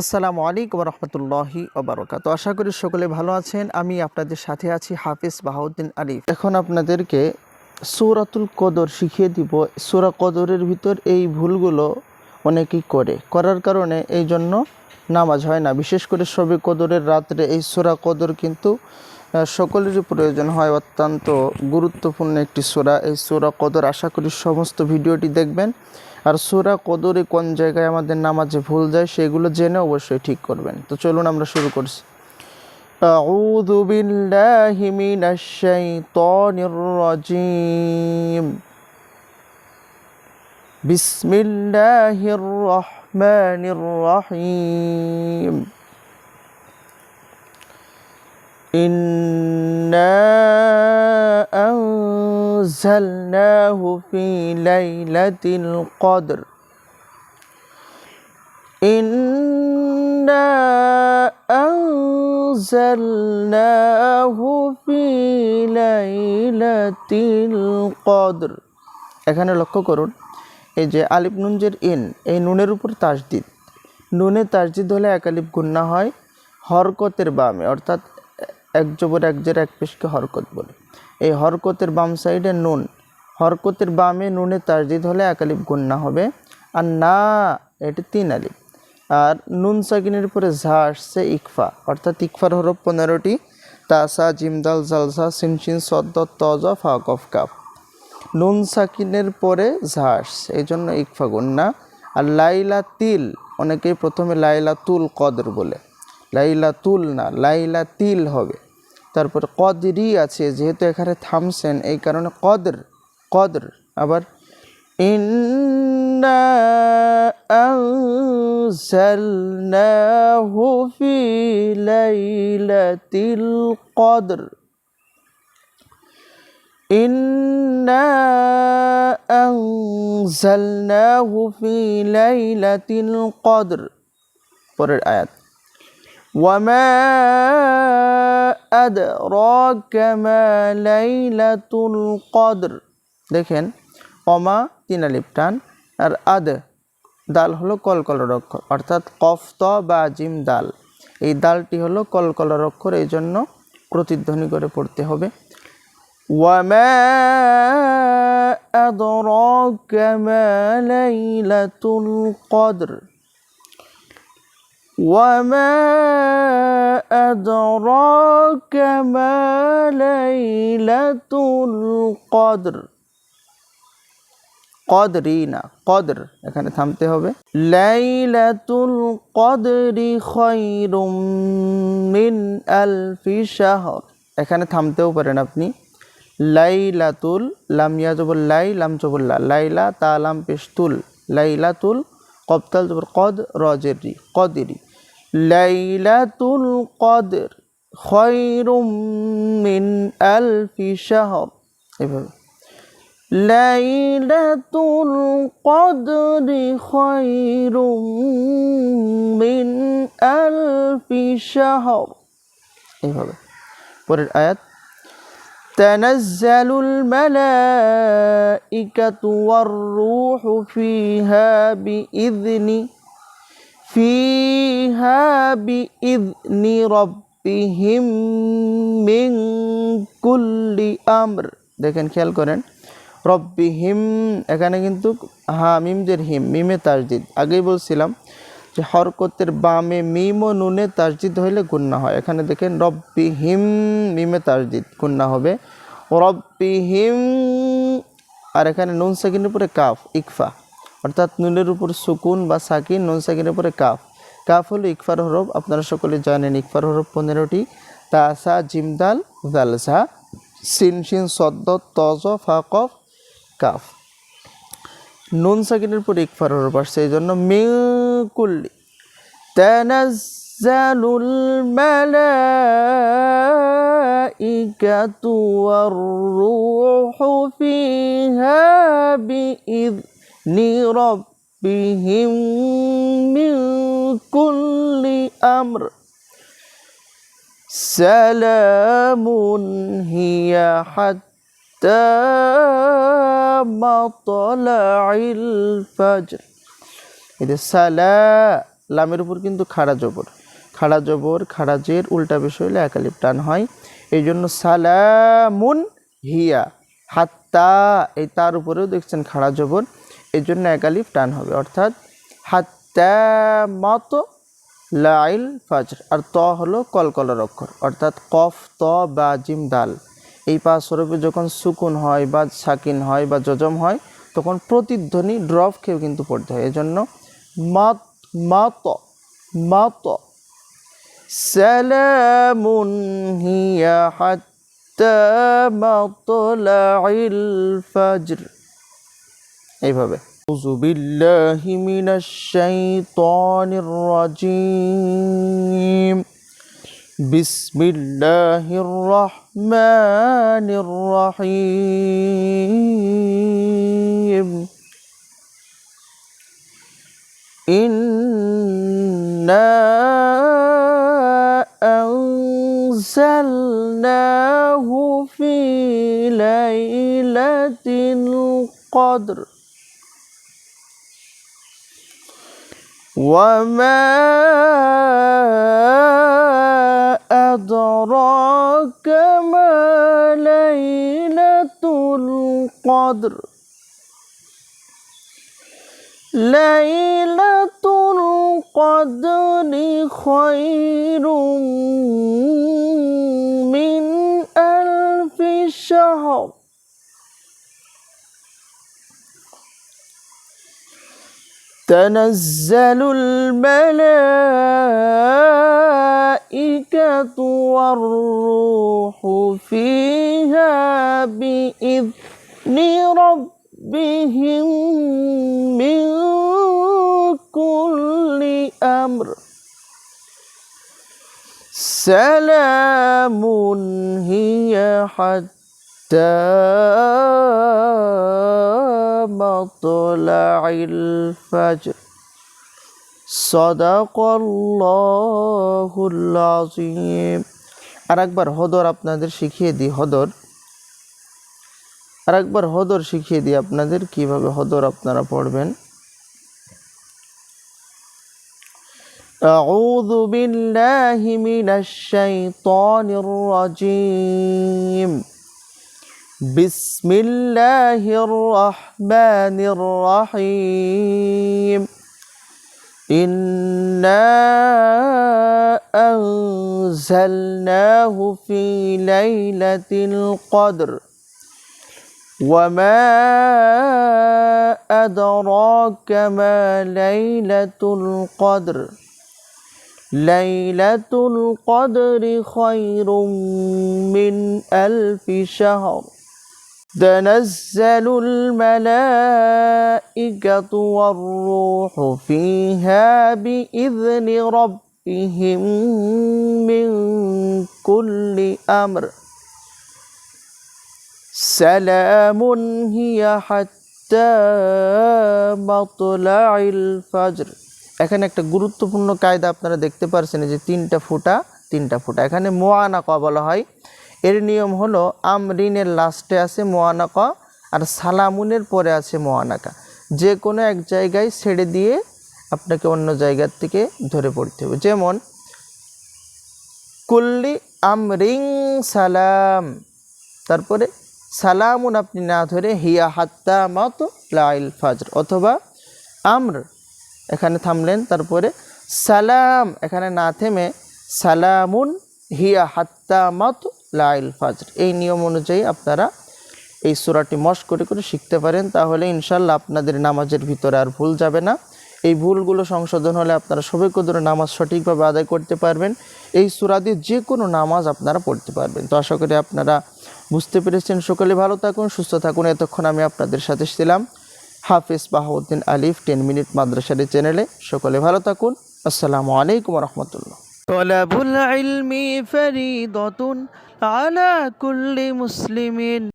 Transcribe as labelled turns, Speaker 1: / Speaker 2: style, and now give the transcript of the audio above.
Speaker 1: আসসালামু আলাইকুম রহমতুল্লাহি ওবারাকাতুহু। আশা করি সকলে ভালো আছেন। আমি আপনাদের সাথে আছি হাফিজ বাহাউদ্দিন আলিফ। এখন আপনাদেরকে সূরাতুল কদর শিখিয়ে দিব। সূরা কদরের ভিতর এই ভুলগুলো অনেকেই করার কারণে এই জন্য নামাজ হয় না। বিশেষ করে শবে কদরের রাত্রে এই সূরা কদর কিন্তু সকলেরই প্রয়োজন হয়। অত্যন্ত গুরুত্বপূর্ণ একটি সূরা এই সূরা কদর। আশা করি সমস্ত ভিডিওটি দেখবেন। আর সূরা কদরে কোন জায়গায় আমাদের নামাজে ভুল যায় সেগুলো জেনে অবশ্যই ঠিক করবেন। তো চলুন আমরা শুরু করছি। আউযু বিল্লাহি মিনাশ শাইতানির রাজীম। বিসমিল্লাহির রহমানির রহিম। ইন্না আনজালনাহু ফি লাইলাতিল কদর। ইন্না আনজালনাহু ফি লাইলাতিল কদর। এখানে লক্ষ্য করুন, এই যে আলিফ নুন জের ইন, এই নুনের উপর তাসদিদ। নুনে তাসদিদ হলে এক আলিফ গুন্না হয় হরকতের বামে, অর্থাৎ এক জবর এক জের এক পেশকে হরকত বলে। এই হরকতের বাম সাইডে নুন, হরকতের বামে নুনে তাসদিদ হলে এক আলিফ গুন্না হবে। আর না, এটি 3 আলিফ। আর নুন সাকিনের উপরে ঝা আসছে ইকফা, অর্থাৎ ইকফার হরফ 15টি। তাসা জিম দাল জালসা সিন শিন সদ্দ তজ ফা কফ কাফ। নুন সাকিনের পরে ঝা আসছে, এই জন্য ইকফা গুন্না। আর লাইলা তিল, অনেকেই প্রথমে লাইলা তুল কদর বলে, লাইলা তুল না, লাইলা তিল হবে। তারপরে কদরি আছে, যেহেতু এখানে থামছেন এই কারণে কদর কদর। আবার ইন্না আনজালনাহু ফি লাইলাতিল কদর। ইন্না আনজালনাহু ফি লাইলাতিল কদর। পরের আয়াত, ওয়ামা আদরাকা মা লাইলাতুল কদর। দেখেন, অমা 3 আলিফ টান, আর আদ দাল হলো কলকলার অক্ষর, অর্থাৎ কফ ত বা জিম দাল। এই দালটি হলো কলকলার অক্ষর, এই জন্য প্রতিধ্বনি করে পড়তে হবে। ওয়ামা আদরাকা মা লাইলাতুল কদর। ওয়ামা আদরাকা মা লাইলাতুল কদর। কদরি না, কদর, এখানে থামতে হবে। লাইলাতুল কদরি খায়রুম মিন আলফি শাহর। এখানে থামতেও পারেন আপনি। লাইলাতুল, লাম ইয়া জবর লাই, লাম জবর লা, লাইলা তা লাম পেশ তুল, লাইলাতুল কবতাল জবর কদ রজেরি কদরি। লাইলাতুল কদর খায়রুম মিন আলফি শাহর। এভাবে লাইলাতুল কদরি খায়রুম মিন আলফি শাহর। এইভাবে। পরের আয়াত, তানাজ্জালুল মালাইকাতু ওয়ার রূহু ফিহা বিইذনি রাব্বিহিম মিন কুল্লি আমর। দেখেন, খেয়াল করেন, রব্বিহিম, এখানে কিন্তু মিম জের হিম, মিমে তাসদিদ। আগেই বলছিলাম যে হরকতের বামে মিম ও নুনে তাসদিদ হইলে গুন্না হয়। এখানে দেখেন রব্বিহিম, মিমে তাসদিদ, গুন্না হবে রব্বিহিম। আর এখানে নুন সাকিনের উপরে কাফ, ইকফা, অর্থাৎ নুনের উপর সুকুন বা সাকিন, নুন সাকিনের উপরে কাফ। কাফ হলো ইকফার হরফ, আপনারা সকলে জানেন ইকফার হরফ 15টি। তাসা জিম দাল জালসা সিন শিন সদ্দ তজ ফা কফ কাফ। নুন সাকিনের উপর ইকফার হরফ আসছে, এই জন্য মিন কুল্লি। তানাজ্জালুল মালাইকাতু ওয়ার রূহু ফিহা বিইذনি রাব্বিহিম মিন কুল্লি আমর। সালামুন হিয়া হাত্তা মাতলাইল ফাজর। এটা সালা, লামের উপর কিন্তু খাড়া জবর, খাড়া জবর খাড়া জের উল্টা বিষয় হলে একালিপ টান হয়। এই জন্য সালামুন হিয়া, হাত্তা এই তার উপরেও দেখছেন খাড়া জবর, এই জন্য একালিপ টান হবে, অর্থাৎ হাত্তা মত লাইল ফাজর। আর ত হলো কলকলার অক্ষর, অর্থাৎ কফ ত বা জিম দাল, এই পাঁচ হরফে যখন সুকুন হয় বা সাকিন হয় বা জজম হয় তখন প্রতিধ্বনি ড্রপ খেয়েও কিন্তু পড়তে হয়। এজন্য মত মত মত। সালামুন হিয়া হাত্তা মাতলাইল ফাজর, এইভাবে। আউযু বিল্লাহি মিনাশ শাইতানির রাজিম। বিসমিল্লাহির রহমানির রহিম। ইন্না আনজালনাহু ফি লাইলাতিল কদর ওয়ামা আদরাকা মা লাইলাতুল কদর। লাইলাতুল কদরি খায়রুম মিন আলফি শাহর। تنزل الملائكة والروح فيها بإذن ربهم من كل أمر سلام هي حتى মাতলাইল ফাজর। সাদাকাল্লাহুল আযীম। আরেকবার হদর আপনাদের শিখিয়ে দিই, হদর আরেকবার হদর শিখিয়ে দিই আপনাদের কিভাবে হদর আপনারা পড়বেন। আউযু বিল্লাহি মিনাশ শাইতানির রাজীম। বিসমিল্লাহির রহমানির রহিম। ইন্না আনজালনাহু ফি লাইলাতিল কদর ওয়ামা আদরাকা মা লাইলাতুল কদর। লাইলাতুল কদরি খায়রুম মিন আলফি শাহর। تنزل الملائكة والروح فيها بإذن ربهم من كل أمر سلام هي حتى مطلع الفجر। এখানে একটা গুরুত্বপূর্ণ কায়দা আপনারা দেখতে পাচ্ছেন যে তিনটা ফোঁটা। এখানে মুআনাকা বলা হয়। এর নিয়ম হলো আমরিনের লাস্টে আছে মুআনাকা আর সালামুনের পরে আছে মুআনাকা। যে কোনো এক জায়গায় ছেড়ে দিয়ে আপনাকে অন্য জায়গার থেকে ধরে পড়তে হবে। যেমন কুল্লি আমরিং সালাম, তারপরে সালামুন আপনি না ধরে হিয়া হাত্তা মাতলাইল ফাজর, অথবা আমর এখানে থামলেন, তারপরে সালাম এখানে না থেমে সালামুন হিয়া হাত্তা মাতলাইল ফাজর। এই নিয়ম অনুযায়ী আপনারা এই সূরাটি মশক করে শিখতে পারেন, তাহলে ইনশাল্লাহ আপনাদের নামাজের ভিতরে আর ভুল যাবে না। এই ভুলগুলো সংশোধন হলে আপনারা সবাই কদরে নামাজ সঠিকভাবে আদায় করতে পারবেন। এই সূরা দিয়ে যে কোনো নামাজ আপনারা পড়তে পারবেন। তো আশা করি আপনারা বুঝতে পেরেছেন। সকলে ভালো থাকুন, সুস্থ থাকুন। এতক্ষণ আমি আপনাদের সাথে ছিলাম হাফেজ বাহাউদ্দিন আলিফ 10 মিনিট মাদ্রাসার চ্যানেলে। সকলে ভালো থাকুন। আসসালামু আলাইকুম ওয়া রাহমাতুল্লাহ। তলাবুল ইলমি ফরিদাতুন আলা কুল্লি মুসলিমিন।